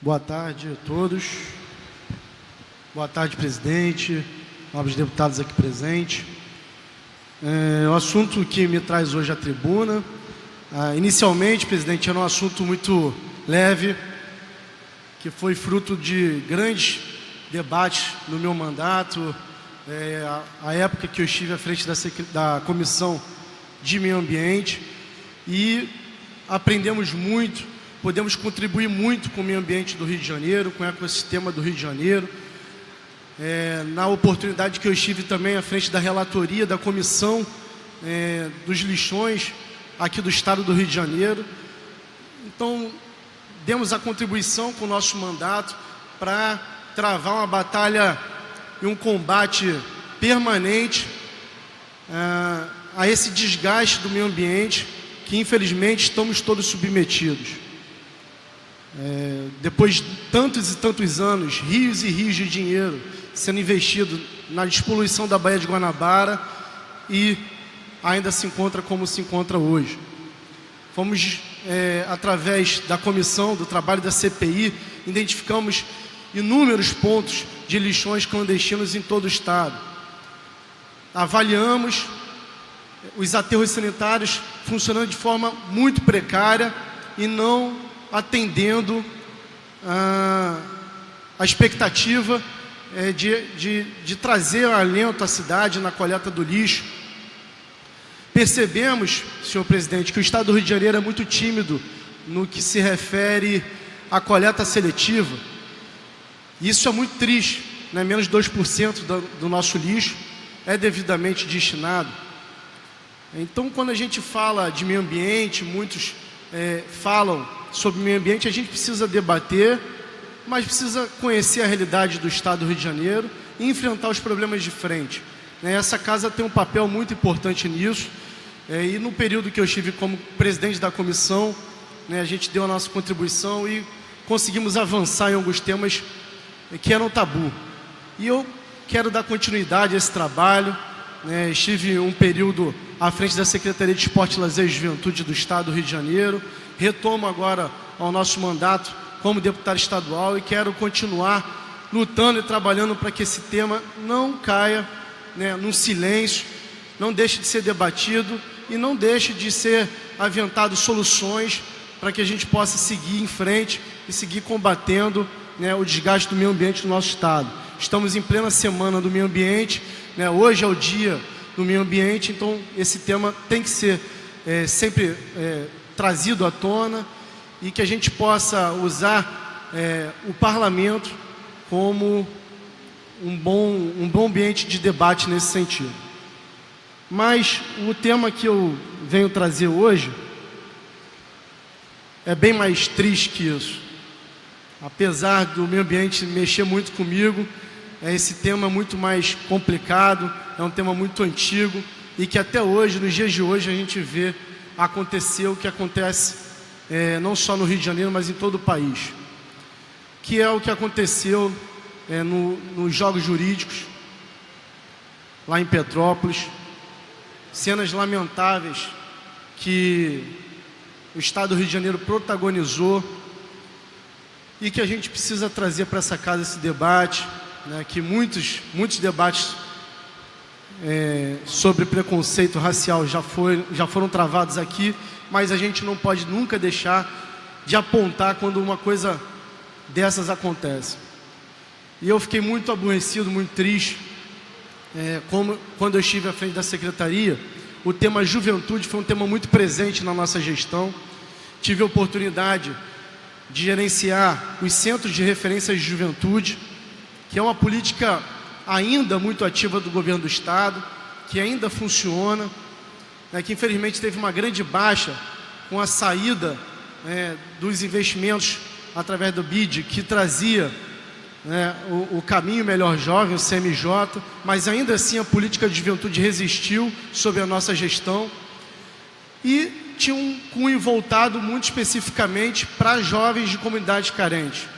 Boa tarde a todos. Boa tarde, presidente, nobres deputados aqui presentes. O assunto que me traz hoje à tribuna, inicialmente, presidente, era um assunto muito leve, que foi fruto de grandes debates no meu mandato, a época que eu estive à frente da Comissão de Meio Ambiente, e aprendemos muito, podemos contribuir muito com o meio ambiente do Rio de Janeiro, com o ecossistema do Rio de Janeiro. Na oportunidade que eu estive também à frente da relatoria da Comissão dos Lixões aqui do Estado do Rio de Janeiro. Então, demos a contribuição com o nosso mandato para travar uma batalha e um combate permanente a esse desgaste do meio ambiente que, infelizmente, estamos todos submetidos. Depois de tantos e tantos anos, rios e rios de dinheiro sendo investido na despoluição da Baía de Guanabara, e ainda se encontra como se encontra hoje. Fomos, através da comissão, do trabalho da CPI, identificamos inúmeros pontos de lixões clandestinos em todo o estado. Avaliamos os aterros sanitários funcionando de forma muito precária e não atendendo a expectativa de trazer alento à cidade na coleta do lixo. Percebemos, senhor presidente, que o Estado do Rio de Janeiro é muito tímido no que se refere à coleta seletiva. Isso é muito triste, né? Menos de 2% do nosso lixo é devidamente destinado. Então, quando a gente fala de meio ambiente, muitos falam sobre meio ambiente, a gente precisa debater, mas precisa conhecer a realidade do Estado do Rio de Janeiro e enfrentar os problemas de frente. Essa casa tem um papel muito importante nisso, e no período que eu estive como presidente da comissão, a gente deu a nossa contribuição e conseguimos avançar em alguns temas que eram tabu. E eu quero dar continuidade a esse trabalho. Estive um período à frente da Secretaria de Esporte, Lazer e Juventude do Estado do Rio de Janeiro, retomo agora ao nosso mandato como deputado estadual e quero continuar lutando e trabalhando para que esse tema não caia num silêncio, não deixe de ser debatido e não deixe de ser aventado soluções para que a gente possa seguir em frente e seguir combatendo o desgaste do meio ambiente do nosso estado. Estamos em plena semana do meio ambiente, hoje é o dia do meio ambiente, então esse tema tem que ser sempre trazido à tona e que a gente possa usar o parlamento como um bom ambiente de debate nesse sentido. Mas o tema que eu venho trazer hoje é bem mais triste que isso. Apesar do meio ambiente mexer muito comigo, esse tema é muito mais complicado, é um tema muito antigo e que até hoje, nos dias de hoje, a gente vê acontecer o que acontece não só no Rio de Janeiro, mas em todo o país, que é o que aconteceu nos Jogos Jurídicos, lá em Petrópolis, cenas lamentáveis que o Estado do Rio de Janeiro protagonizou e que a gente precisa trazer para essa casa esse debate, que muitos debates sobre preconceito racial já foram travados aqui, mas a gente não pode nunca deixar de apontar quando uma coisa dessas acontece. E eu fiquei muito aborrecido, muito triste, quando eu estive à frente da secretaria. O tema juventude foi um tema muito presente na nossa gestão. Tive a oportunidade de gerenciar os centros de referência de juventude, que é uma política ainda muito ativa do governo do estado, que ainda funciona, que infelizmente teve uma grande baixa com a saída dos investimentos através do BID, que trazia o Caminho Melhor Jovem, o CMJ, mas ainda assim a política de juventude resistiu sob a nossa gestão e tinha um cunho voltado muito especificamente para jovens de comunidades carentes.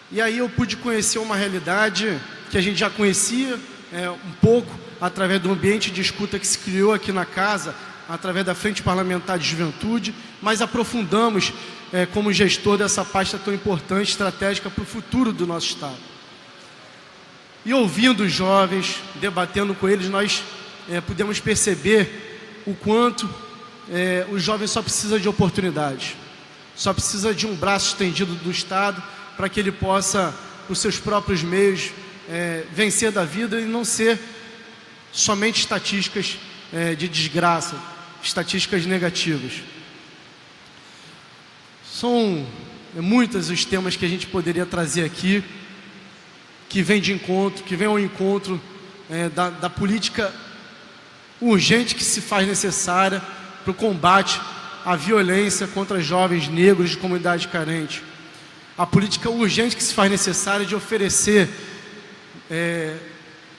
E aí eu pude conhecer uma realidade que a gente já conhecia um pouco através do ambiente de escuta que se criou aqui na casa, através da Frente Parlamentar de Juventude, mas aprofundamos como gestor dessa pasta tão importante, estratégica para o futuro do nosso Estado. E ouvindo os jovens, debatendo com eles, nós podemos perceber o quanto o jovem só precisa de oportunidades, só precisa de um braço estendido do Estado para que ele possa, por seus próprios meios, vencer da vida e não ser somente estatísticas de desgraça, estatísticas negativas. São muitos os temas que a gente poderia trazer aqui, que vêm ao encontro da política urgente que se faz necessária para o combate à violência contra jovens negros de comunidade carente. A política urgente que se faz necessária de oferecer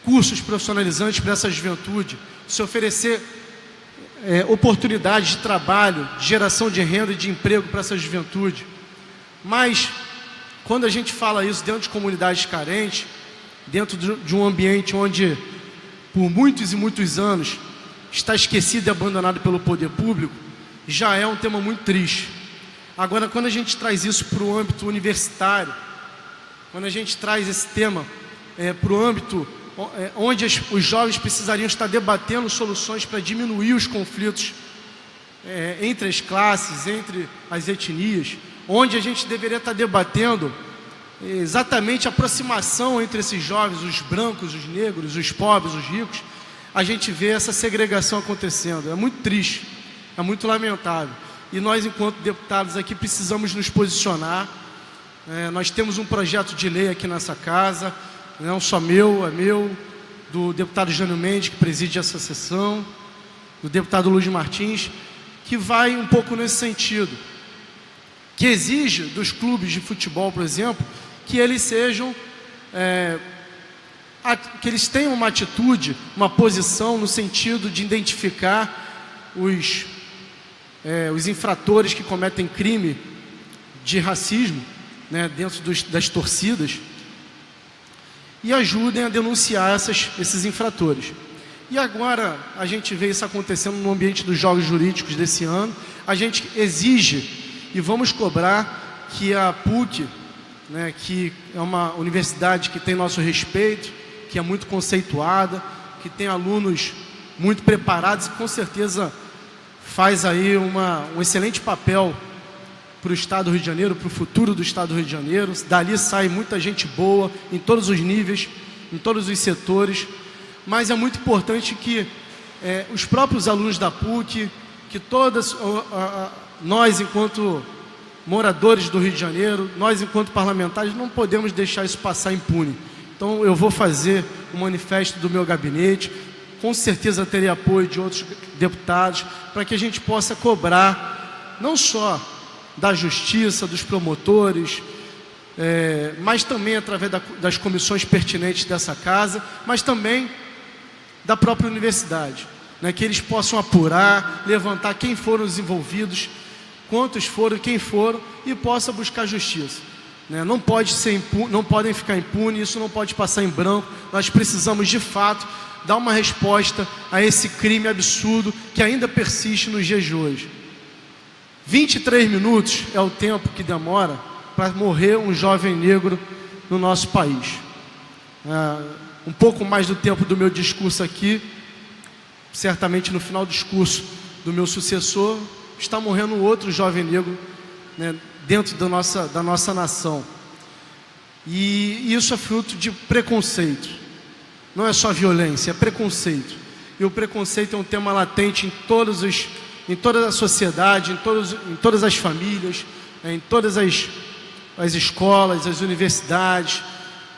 cursos profissionalizantes para essa juventude, se oferecer oportunidades de trabalho, de geração de renda e de emprego para essa juventude. Mas, quando a gente fala isso dentro de comunidades carentes, dentro de um ambiente onde, por muitos e muitos anos, está esquecido e abandonado pelo poder público, já é um tema muito triste. Agora, quando a gente traz isso para o âmbito universitário, quando a gente traz esse tema para o âmbito onde os jovens precisariam estar debatendo soluções para diminuir os conflitos entre as classes, entre as etnias, onde a gente deveria estar debatendo exatamente a aproximação entre esses jovens, os brancos, os negros, os pobres, os ricos, a gente vê essa segregação acontecendo. É muito triste, é muito lamentável. E nós, enquanto deputados aqui, precisamos nos posicionar. Nós temos um projeto de lei aqui nessa casa, não só meu, é meu, do deputado Jânio Mendes, que preside essa sessão, do deputado Luiz Martins, que vai um pouco nesse sentido, que exige dos clubes de futebol, por exemplo, que eles sejam, que eles tenham uma atitude, uma posição no sentido de identificar os infratores que cometem crime de racismo, dentro das torcidas, e ajudem a denunciar esses infratores. E agora a gente vê isso acontecendo no ambiente dos Jogos Jurídicos desse ano. A gente exige e vamos cobrar que a PUC, que é uma universidade que tem nosso respeito, que é muito conceituada, que tem alunos muito preparados e com certeza faz aí um excelente papel para o Estado do Rio de Janeiro, para o futuro do Estado do Rio de Janeiro. Dali sai muita gente boa, em todos os níveis, em todos os setores, mas é muito importante que os próprios alunos da PUC, que nós, enquanto moradores do Rio de Janeiro, nós, enquanto parlamentares, não podemos deixar isso passar impune. Então, eu vou fazer um manifesto do meu gabinete, com certeza terei apoio de outros deputados, para que a gente possa cobrar, não só da justiça, dos promotores, mas também através das comissões pertinentes dessa casa, mas também da própria universidade, que eles possam apurar, levantar quem foram os envolvidos, quantos foram, quem foram, e possa buscar justiça. Não podem ficar impunes, isso não pode passar em branco. Nós precisamos, de fato, dar uma resposta a esse crime absurdo que ainda persiste nos dias de hoje. 23 minutos é o tempo que demora para morrer um jovem negro no nosso país. Um pouco mais do tempo do meu discurso aqui, certamente no final do discurso do meu sucessor, está morrendo outro jovem negro, dentro da nossa nação. E isso é fruto de preconceito. Não é só violência, é preconceito. E o preconceito é um tema latente em toda a sociedade, em todas as famílias, em todas as escolas, as universidades,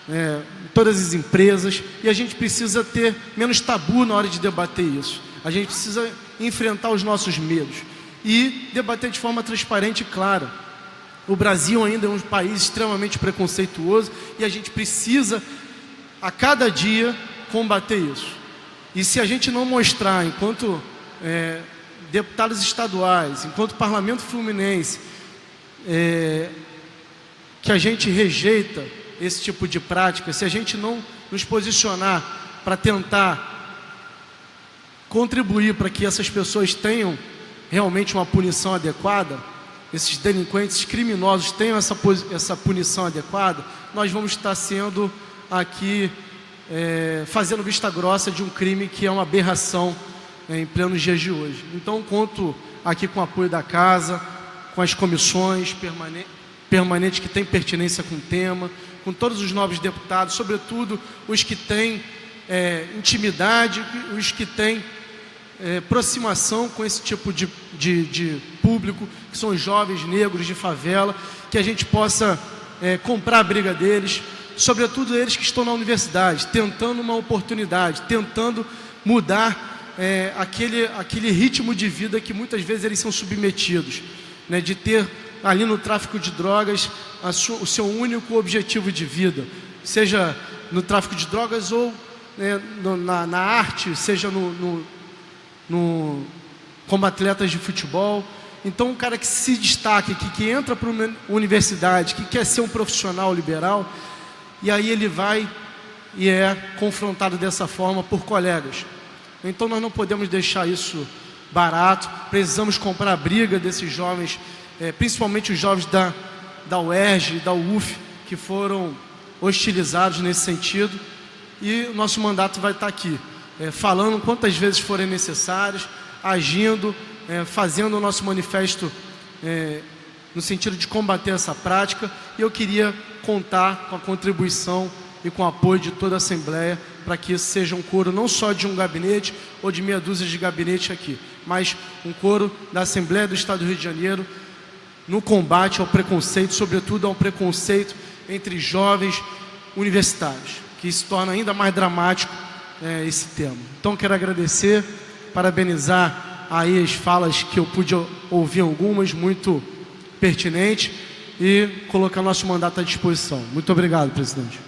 em todas as empresas. E a gente precisa ter menos tabu na hora de debater isso. A gente precisa enfrentar os nossos medos e debater de forma transparente e clara. O Brasil ainda é um país extremamente preconceituoso e a gente precisa, a cada dia, combater isso. E se a gente não mostrar, enquanto deputados estaduais, enquanto parlamento fluminense, que a gente rejeita esse tipo de prática, se a gente não nos posicionar para tentar contribuir para que essas pessoas tenham realmente uma punição adequada, esses delinquentes, esses criminosos tenham essa punição adequada, nós vamos estar sendo aqui fazendo vista grossa de um crime que é uma aberração em plenos dias de hoje. Então conto aqui com o apoio da casa, com as comissões permanentes que têm pertinência com o tema, com todos os novos deputados, sobretudo os que têm intimidade, os que têm aproximação com esse tipo de público, que são os jovens negros de favela, que a gente possa comprar a briga deles, sobretudo eles que estão na universidade, tentando uma oportunidade, tentando mudar aquele ritmo de vida que muitas vezes eles são submetidos, né, de ter ali no tráfico de drogas o seu único objetivo de vida, seja no tráfico de drogas ou na arte, seja como atletas de futebol. Então um cara que se destaca, que entra para uma universidade, que quer ser um profissional liberal, e aí ele vai e é confrontado dessa forma por colegas. Então nós não podemos deixar isso barato, precisamos comprar a briga desses jovens, principalmente os jovens da UERJ e da UF, que foram hostilizados nesse sentido, e o nosso mandato vai estar aqui, falando quantas vezes forem necessárias, agindo, fazendo o nosso manifesto no sentido de combater essa prática, e eu queria contar com a contribuição e com o apoio de toda a Assembleia para que isso seja um coro não só de um gabinete ou de meia dúzia de gabinete aqui, mas um coro da Assembleia do Estado do Rio de Janeiro no combate ao preconceito, sobretudo ao preconceito entre jovens universitários, que se torna ainda mais dramático esse tema. Então quero agradecer, parabenizar aí as falas que eu pude ouvir, algumas muito pertinentes, e colocar nosso mandato à disposição. Muito obrigado, presidente.